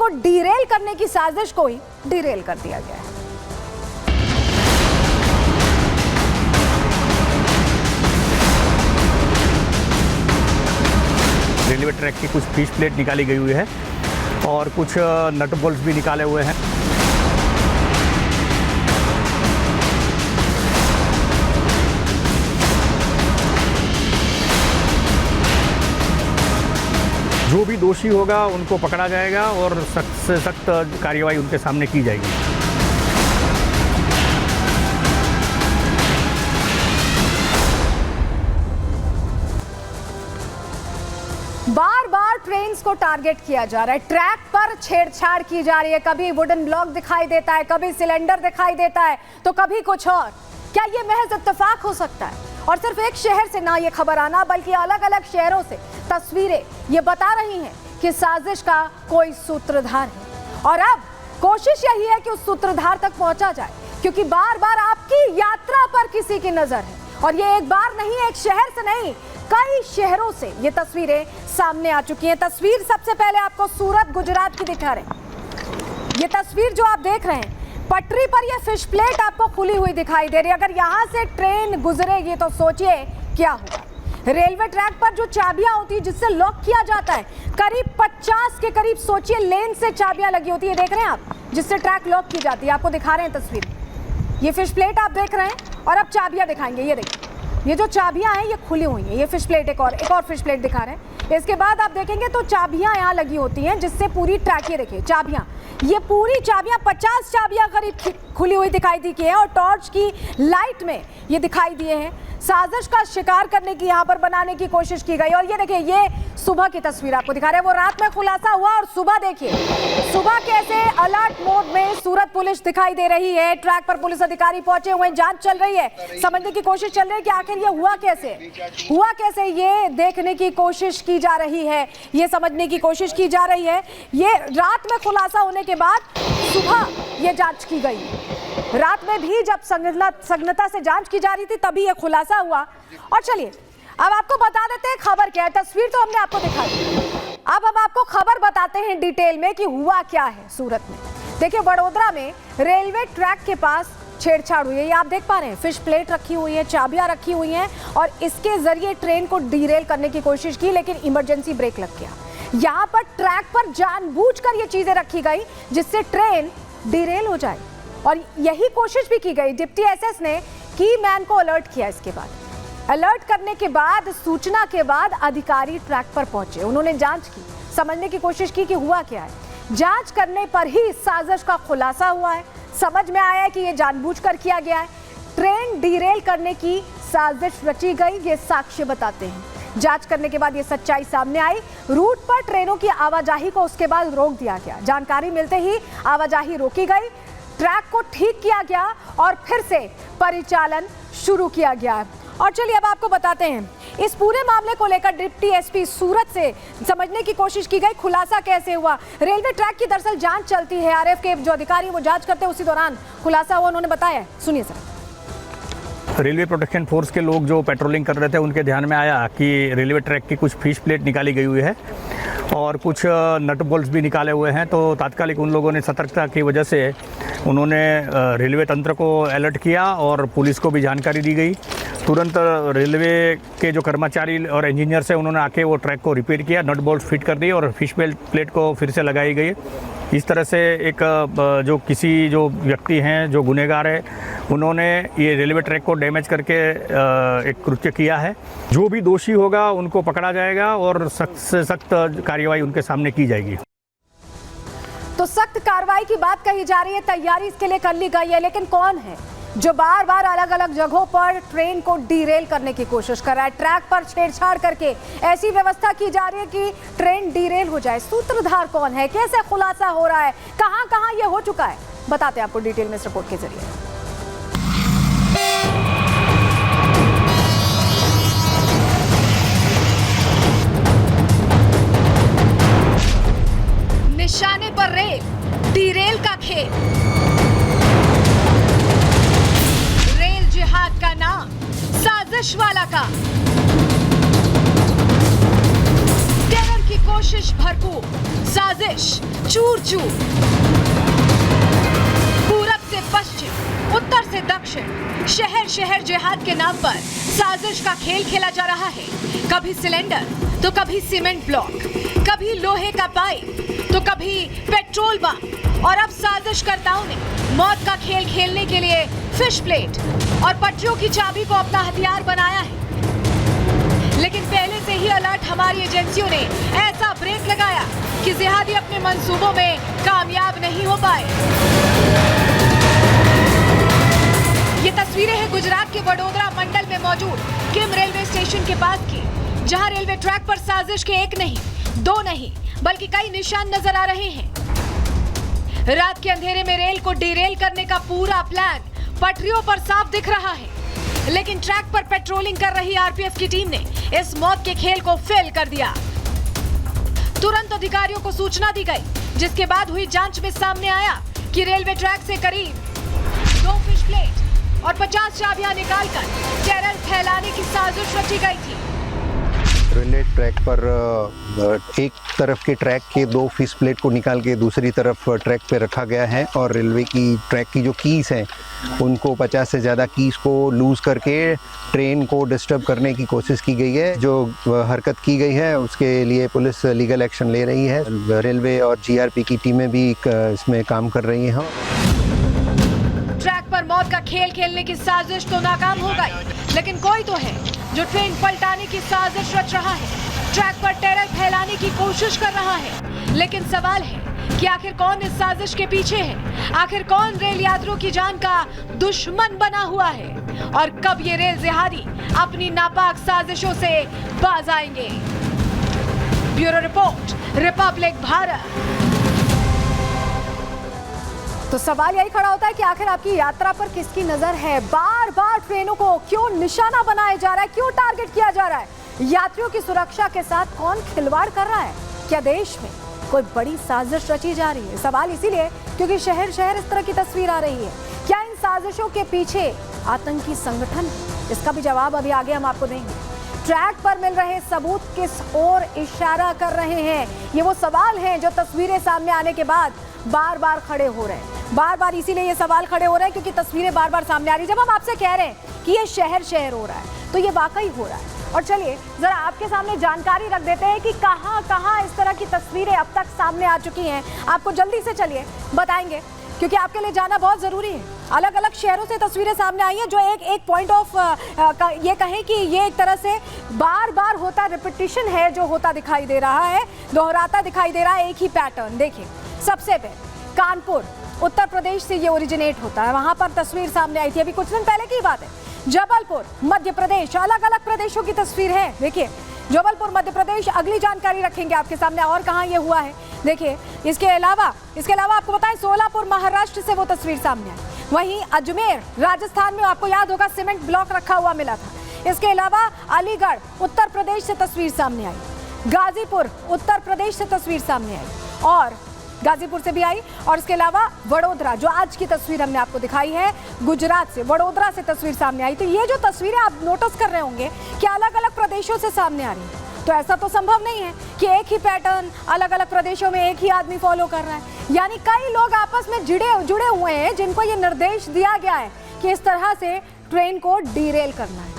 को डीरेल करने की साजिश को ही डीरेल कर दिया गया है। रेलवे ट्रैक की कुछ फिश प्लेट निकाली गई हुई है और कुछ नट बोल्ट्स भी निकाले हुए हैं। जो भी दोषी होगा उनको पकड़ा जाएगा और सख्त से सख्त कार्रवाई उनके सामने की जाएगी। बार बार ट्रेन्स को टारगेट किया जा रहा है, ट्रैक पर छेड़छाड़ की जा रही है। कभी वुडन ब्लॉक दिखाई देता है, कभी सिलेंडर दिखाई देता है, तो कभी कुछ और। क्या ये महज इत्तेफाक हो सकता है? और सिर्फ एक शहर से ना ये खबर आना, बल्कि अलग अलग शहरों से तस्वीरें ये बता रही हैं कि साजिश का कोई सूत्रधार है। और अब कोशिश यही है कि उस सूत्रधार तक पहुंचा जाए, क्योंकि बार बार आपकी यात्रा पर किसी की नजर है। और ये एक बार नहीं, एक शहर से नहीं, कई शहरों से ये तस्वीरें सामने आ चुकी हैं। तस्वीर सबसे पहले आपको सूरत गुजरात की दिखा रहे हैं। ये तस्वीर जो आप देख रहे हैं, पटरी पर ये फिश प्लेट आपको खुली हुई दिखाई दे रही है। अगर यहाँ से ट्रेन गुजरेगी तो सोचिए क्या होगा। रेलवे ट्रैक पर जो चाबियां होती है जिससे लॉक किया जाता है, करीब 50 के करीब सोचिए लेन से चाबियां लगी होती है, देख रहे हैं आप, जिससे ट्रैक लॉक की जाती है। आपको दिखा रहे हैं तस्वीर, ये फिश प्लेट आप देख रहे हैं और अब चाबियां दिखाएंगे। ये देखिए, ये जो चाबियां हैं ये खुली हुई हैं। ये फिश प्लेट एक और फिश प्लेट दिखा रहे हैं। इसके बाद आप देखेंगे तो चाबियां यहाँ लगी होती हैं जिससे पूरी ट्रैक, ये देखिए चाबियां, ये पूरी चाबियां 50 चाबियां करीब खुली हुई दिखाई दी है और टॉर्च की लाइट में ये दिखाई दिए हैं। साजिश का शिकार करने की यहाँ पर बनाने की कोशिश की गई। और ये देखिए, ये सुबह की तस्वीर आपको दिखा रहे हैं। वो रात में खुलासा हुआ और सुबह देखिए, सुबह कैसे अलर्ट मोड में सूरत पुलिस दिखाई दे रही है। ट्रैक पर पुलिस अधिकारी पहुंचे हुए, जांच चल रही है, समझने की कोशिश चल रही है कि आखिर ये हुआ कैसे, ये देखने की कोशिश की जा रही है, ये समझने की कोशिश की जा रही है। ये रात में खुलासा होने के बाद सुबह ये जांच की गई। रात में भी जब सघनता से जांच की जा रही थी तभी ये खुलासा हुआ। और चलिए अब आपको बता देते हैं खबर क्या है। तस्वीर तो हमने आपको दिखा दी, अब हम आपको खबर बताते हैं डिटेल में कि हुआ क्या है सूरत में। देखिए, वडोदरा में रेलवे ट्रैक के पास छेड़छाड़ हुई है। ये आप देख पा रहे हैं, फिश प्लेट रखी हुई है, चाबियां रखी हुई हैं और इसके जरिए ट्रेन को डीरेल करने की कोशिश की, लेकिन इमरजेंसी ब्रेक लग गया। यहाँ पर ट्रैक पर जानबूझकर ये चीजें रखी गई जिससे ट्रेन डीरेल हो जाए और यही कोशिश भी की गई। डिप्टी एसएस ने की मैन को अलर्ट किया। इसके बाद अलर्ट करने के बाद, सूचना के बाद अधिकारी ट्रैक पर पहुंचे। उन्होंने जांच की, समझने की कोशिश की कि हुआ क्या है। जांच करने पर ही साजिश का खुलासा हुआ है। समझ में आया है कि यह जानबूझकर किया गया है। ट्रेन डीरेल करने की साजिश रची गई, ये साक्ष्य बताते हैं। जांच करने के बाद ये सच्चाई सामने आई। रूट पर ट्रेनों की आवाजाही को उसके बाद रोक दिया गया। जानकारी मिलते ही आवाजाही रोकी गई, ट्रैक को ठीक किया गया और फिर से परिचालन शुरू किया गया। और चलिए अब आपको बताते हैं इस पूरे मामले को लेकर डिप्टी एसपी सूरत से समझने की कोशिश की गई, खुलासा कैसे हुआ। रेलवे ट्रैक की दरअसल जांच चलती है, आरएफ के जो अधिकारी वो जांच करते हैं, उसी दौरान खुलासा हुआ, उन्होंने बताया। सुनिए सर। रेलवे प्रोटेक्शन फोर्स के लोग जो पेट्रोलिंग कर रहे थे उनके ध्यान में आया कि रेलवे ट्रैक की कुछ फिश प्लेट निकाली गई हुई है और कुछ नट बोल्ट्स भी निकाले हुए हैं। तो तात्कालिक उन लोगों ने सतर्कता की वजह से उन्होंने रेलवे तंत्र को अलर्ट किया और पुलिस को भी जानकारी दी गई। तुरंत रेलवे के जो कर्मचारी और इंजीनियर्स हैं उन्होंने आके वो ट्रैक को रिपेयर किया, नट बोल्ट्स फिट कर दिए और फिश प्लेट को फिर से लगाई गई। इस तरह से एक जो व्यक्ति हैं, जो गुनहगार है, उन्होंने ये रेलवे ट्रैक को डैमेज करके एक कृत्य किया है। जो भी दोषी होगा उनको पकड़ा जाएगा और सख्त से सख्त कार्रवाई उनके सामने की जाएगी। तो सख्त कार्रवाई की बात कही जा रही है, तैयारी इसके लिए कर ली गई है, लेकिन कौन है जो बार बार अलग अलग जगहों पर ट्रेन को डीरेल करने की कोशिश कर रहा है? ट्रैक पर छेड़छाड़ करके ऐसी व्यवस्था की जा रही है कि ट्रेन डीरेल हो जाए। सूत्रधार कौन है, कैसे खुलासा हो रहा है, कहां कहां ये हो चुका है, बताते हैं आपको डिटेल में इस रिपोर्ट के जरिए। निशाने पर रेल, डीरेल का खेल, रेल जिहाद का नाम, साजिश वाला का, टेरर की कोशिश भरपूर, साजिश चूर चूर। पूरब से पश्चिम, उत्तर से दक्षिण, शहर शहर जिहाद के नाम पर साजिश का खेल खेला जा रहा है। कभी सिलेंडर तो कभी सीमेंट ब्लॉक, कभी लोहे का पाइप तो कभी पेट्रोल बम, और अब साजिशकर्ताओं ने मौत का खेल खेलने के लिए फिश प्लेट और पटरियों की चाबी को अपना हथियार बनाया है। लेकिन पहले से ही अलर्ट हमारी एजेंसियों ने ऐसा ब्रेक लगाया कि जिहादी अपने मंसूबों में कामयाब नहीं हो पाए। ये तस्वीरें हैं गुजरात के वडोदरा मंडल में मौजूद किम रेलवे स्टेशन के पास की, जहां रेलवे ट्रैक पर साजिश के एक नहीं, दो नहीं, बल्कि कई निशान नजर आ रहे हैं। रात के अंधेरे में रेल को डिरेल करने का पूरा प्लान पटरियों पर साफ दिख रहा है, लेकिन ट्रैक पर पेट्रोलिंग कर रही आरपीएफ की टीम ने इस मौत के खेल को फेल कर दिया। तुरंत अधिकारियों को सूचना दी गई, जिसके बाद हुई जांच में सामने आया कि रेलवे ट्रैक से करीब 2 फिश प्लेट और 50 चाबियां निकालकर टेरर फैलाने की साजिश रची गई थी। रेलवे ट्रैक पर एक तरफ के ट्रैक के 2 फिश प्लेट को निकाल के दूसरी तरफ ट्रैक पे रखा गया है, और रेलवे की ट्रैक की जो कीज हैं उनको 50 से ज़्यादा कीज को लूज़ करके ट्रेन को डिस्टर्ब करने की कोशिश की गई है। जो हरकत की गई है उसके लिए पुलिस लीगल एक्शन ले रही है। रेलवे और जीआरपी की टीमें भी इसमें काम कर रही हैं। ट्रैक पर मौत का खेल खेलने की साजिश तो नाकाम हो गई, लेकिन कोई तो है जो ट्रेन पलटाने की साजिश रच रहा है, ट्रैक पर टेरर फैलाने की कोशिश कर रहा है। लेकिन सवाल है कि आखिर कौन इस साजिश के पीछे है? आखिर कौन रेल यात्रियों की जान का दुश्मन बना हुआ है? और कब ये रेल जिहादी अपनी नापाक साजिशों से बाज आएंगे? Bureau report, Republic Bharat. तो सवाल यही खड़ा होता है कि आखिर आपकी यात्रा पर किसकी नजर है? बार बार ट्रेनों को क्यों निशाना बनाया जा रहा है, क्यों टारगेट किया जा रहा है? यात्रियों की सुरक्षा के साथ कौन खिलवाड़ कर रहा है? क्या देश में कोई बड़ी साजिश रची जा रही है? सवाल इसीलिए क्योंकि शहर शहर इस तरह की तस्वीर आ रही है। क्या इन साजिशों के पीछे आतंकी संगठन? इसका भी जवाब अभी आगे हम आपको देंगे। ट्रैक पर मिल रहे सबूत किस ओर इशारा कर रहे हैं? ये वो सवाल हैं जो तस्वीरें सामने आने के बाद बार बार खड़े हो रहे हैं। बार बार इसीलिए ये सवाल खड़े हो रहे हैं क्योंकि तस्वीरें बार बार सामने आ रही है। जब हम आपसे कह रहे हैं कि ये शहर शहर हो रहा है तो ये वाकई हो रहा है। और चलिए जरा आपके सामने जानकारी रख देते हैं कि कहां कहां इस तरह की तस्वीरें अब तक सामने आ चुकी हैं। आपको जल्दी से चलिए बताएंगे क्योंकि आपके लिए जाना बहुत जरूरी है। अलग अलग शहरों से तस्वीरें सामने आई हैं जो एक पॉइंट ऑफ ये कहें कि ये एक तरह से बार बार होता रिपीटिशन है जो होता दिखाई दे रहा है, दोहराता दिखाई दे रहा है एक ही पैटर्न। देखिए सबसे पहले कानपुर उत्तर प्रदेश से ये ओरिजिनेट होता है, वहां पर तस्वीर सामने आई थी अभी कुछ दिन पहले की बात है। जबलपुर मध्य प्रदेश, अलग अलग प्रदेशों की तस्वीर है। देखिए जबलपुर मध्य प्रदेश, अगली जानकारी रखेंगे आपके सामने और कहां ये हुआ है। देखिए इसके अलावा आपको बताएं सोलापुर महाराष्ट्र से वो तस्वीर सामने आई। वहीं अजमेर राजस्थान में आपको याद होगा सीमेंट ब्लॉक रखा हुआ मिला था। इसके अलावा अलीगढ़ उत्तर प्रदेश से तस्वीर सामने आई। गाजीपुर उत्तर प्रदेश से तस्वीर सामने आई और गाजीपुर से भी आई। और इसके अलावा वडोदरा जो आज की तस्वीर हमने आपको दिखाई है गुजरात से, वडोदरा से तस्वीर सामने आई। तो ये जो तस्वीरें आप नोटिस कर रहे होंगे कि अलग अलग प्रदेशों से सामने आ रही है, तो ऐसा तो संभव नहीं है कि एक ही पैटर्न अलग अलग प्रदेशों में एक ही आदमी फॉलो कर रहा है। यानी कई लोग आपस में जुड़े हुए हैं जिनको ये निर्देश दिया गया है कि इस तरह से ट्रेन को डीरेल करना है।